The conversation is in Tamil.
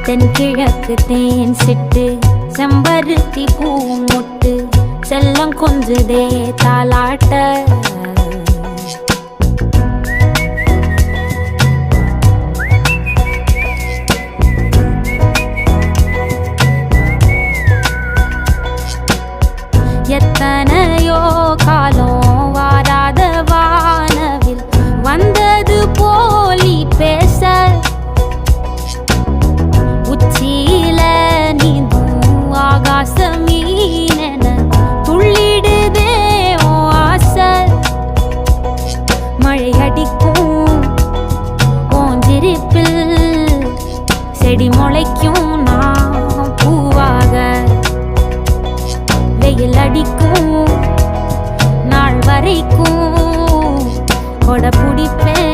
தென்கிழக்கு தேன் சிட்டு செம்பருத்தி பூ முட்டு செல்லம் கொஞ்சுதே தாலாட்ட எத்தனையோ காலம் வாராத வானவில் வந்தது போலி பேச உச்சியில நீந்தும் ஆகாச மீனென துள்ளிடுதே ஓ ஆசை மழை அடிக்கும் ஓஞ்சிருப்பில் செடி முளைக்கும் நான் பூவாக வெயில் அடிக்கும் நாள் வரைக்கும் கொடை பிடிப்பேன்